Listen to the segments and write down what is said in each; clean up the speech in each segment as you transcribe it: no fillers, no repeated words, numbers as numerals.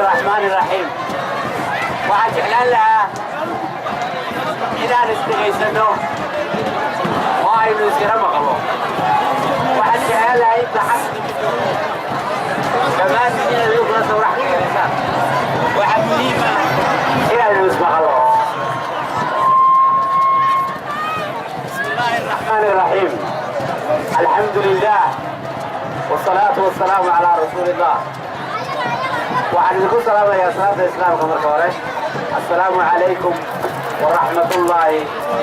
الرحمن الرحيم waxaan jeclaan lahaa inaan isdhegaysano oo aynu iskala maqlo waxaan jeclaan lahaa inta xaq dhammaantiin inaad igu kula sawrax ka helaysaan waxaa muhiim ah inaynu ismaqlo بسم الله الرحمن الرحيم الحمد لله والصلاة والسلام على رسول الله وعن الكل سلام يا صلاة الإسلام كما قالت السلام عليكم ورحمة الله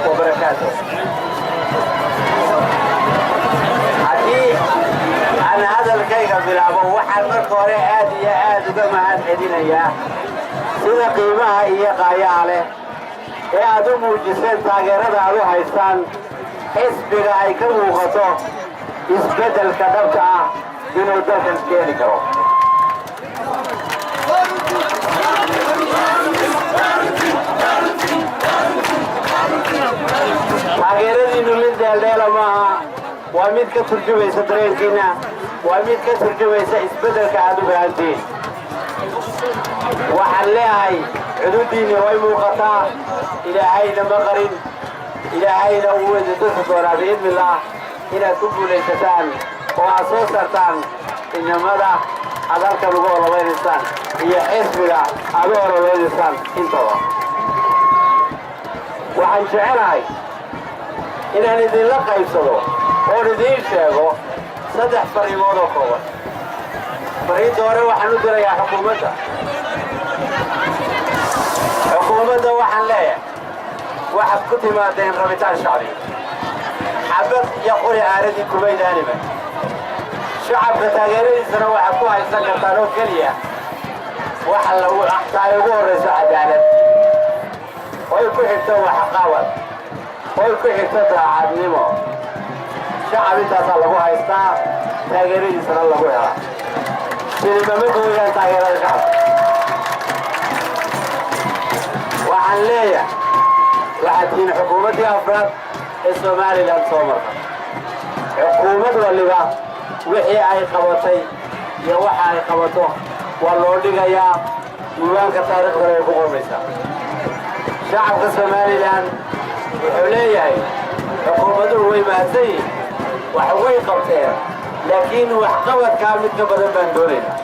وبركاته هذه أنا هذا الكيك بلعبه وحن مركوري آدي يا آدي كما هاد إياه سيدة قيمها إياه قاية عليه يا أدو موجسين تاقيرد أدو هايستان حسبنا أيكم وغطو إسبدل كتبتها إنه دلتن كيني كرو taageeradiinu mid deeldheela maaha waa mid ka turjumaysa dareenkiina waa mid ka turjumaysa isbeddelka aad u baahantiin waxaan leeyahay xuduuddiinni way muuqataa ilaahayna ma qarin ilaahayna uu idintusi doonaa biidnillaah inaad ku guulaysataan oo aad soo saartaan inamada aad halkan ugu ololeynaysaan iyo xisbiga aad u ololeynaysaan intaba waxaan jecelahay inaan idinla qaybsado oon idiin sheego 3 fariimood oo kooban fariinta hore waxaan u dirayaa xukuumadda waxaan leeyahay waxaad ku timaadeen rabitaan shacbi xabad iyo qori aaradii kumaydaanima shacabka taageeradiisana waxaad ku haysan kartaan oo keliya waxa lagu axtaay ugu horrayso cadaalad oy ku xigto waxqabad oy ku xigto daacadnimo shacab intaasaa lagu haystaa taageeradiisana lagu helaa sidimama gooyaan taageerada shacabka waxaan leeyahay waxaad tihiin xukuumaddii afraad ee somalilan soo marta xukuumad waliba wixii ay qabatay iyo waxa ay qabato waa loo dhigayaa diiwaanka taariikhdana ay ku qormaysaa shacabka somalilan wuxuu leeyahay xukuumaduhu way mahadsan yihiin wax way qabteen laakiin waxqabadkaa mid ka badan baan doonaynaa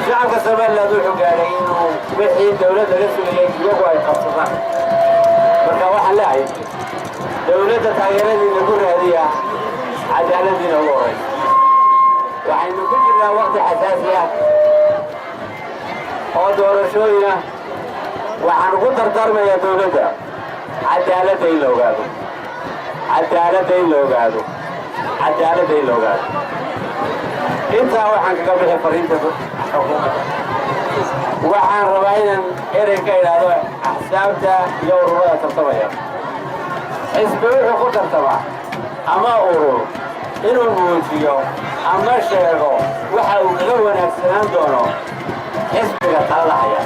shacabka somalilan wuxuu gaadhay inuu wixii dawlad laga sugayay iyagu ay qabsadaan marka waxaan leeyahay dawladda taageeradiina ku raadiya cadaaladiina ugu horaysa waxaynu ku jirnaa waqti xasaasi ah oo doorashooyina waxaan ugu dardaarmayaa dawladda cadaaladda in la ogaado intaa waxaan kaga bixi fariinta xukuumadda waxaan rabaa inaan erey ka idhaahdo axsaabta iyo ururada tartamaya xisbi wuxuu ku tartamaa ama urur inuu muujiyo ama sheego waxa uu kaga wanaagsanaan doono xisbiga talada haya